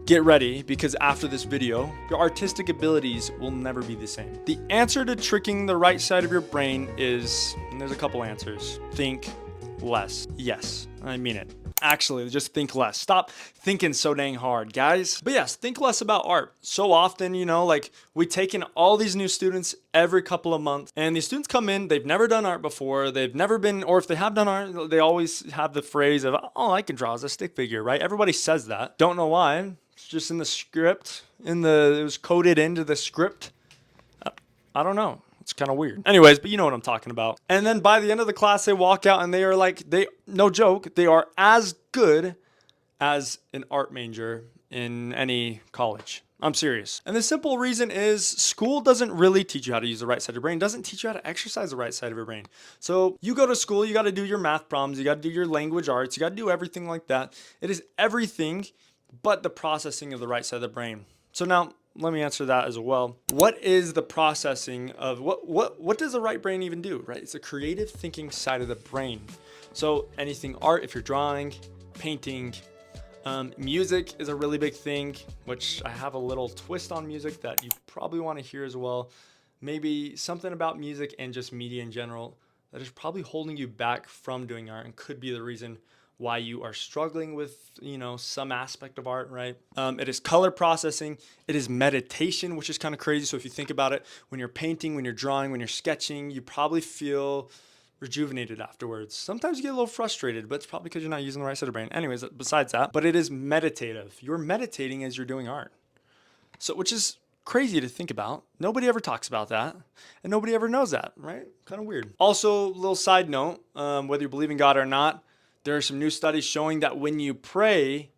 Get ready, because after this video, your artistic abilities will never be the same. The answer to tricking the right side of your brain is, and there's a couple answers. Think less. Yes, I mean it. Actually, just think less. Stop thinking so dang hard, guys. But yes, think less about art. So often, like we take in all these new students every couple of months, and these students come in, they've never done art before, they've never been, or if they have done art, they always have the phrase of, oh, I can draw as a stick figure, right? Everybody says that. Don't know why. It's just in the script, it was coded into the script. I don't know. It's kind of weird. Anyways, but you know what I'm talking about. And then by the end of the class, they walk out and they are like, no joke, they are as good as an art major in any college. I'm serious. And the simple reason is school doesn't really teach you how to use the right side of your brain. It doesn't teach you how to exercise the right side of your brain. So you go to school, you got to do your math problems, you got to do your language arts, you got to do everything like that. It is everything but the processing of the right side of the brain. So now let me answer that as well. What is the processing of what does the right brain even do, right? It's a creative thinking side of the brain. So anything art, if you're drawing, painting, music is a really big thing, which I have a little twist on music that you probably want to hear as well. Maybe something about music and just media in general that is probably holding you back from doing art and could be the reason why you are struggling with, some aspect of art, right? It is color processing. It is meditation, which is kind of crazy. So if you think about it, when you're painting, when you're drawing, when you're sketching, you probably feel rejuvenated afterwards. Sometimes you get a little frustrated, but it's probably because you're not using the right side of the brain. Anyways, besides that, but it is meditative. You're meditating as you're doing art. So, which is crazy to think about. Nobody ever talks about that, and nobody ever knows that, right? Kind of weird. Also, little side note, whether you believe in God or not, there are some new studies showing that when you pray,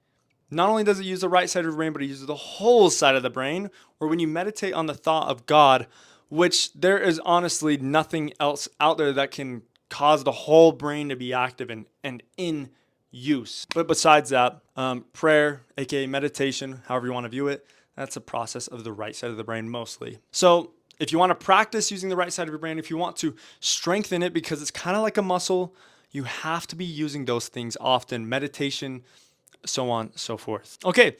not only does it use the right side of your brain, but it uses the whole side of the brain. Or when you meditate on the thought of God, which there is honestly nothing else out there that can cause the whole brain to be active and in use. But besides that, prayer, aka meditation, however you want to view it, that's a process of the right side of the brain mostly. So if you want to practice using the right side of your brain, if you want to strengthen it, because it's kind of like a muscle, you have to be using those things often, meditation, so on, so forth. Okay,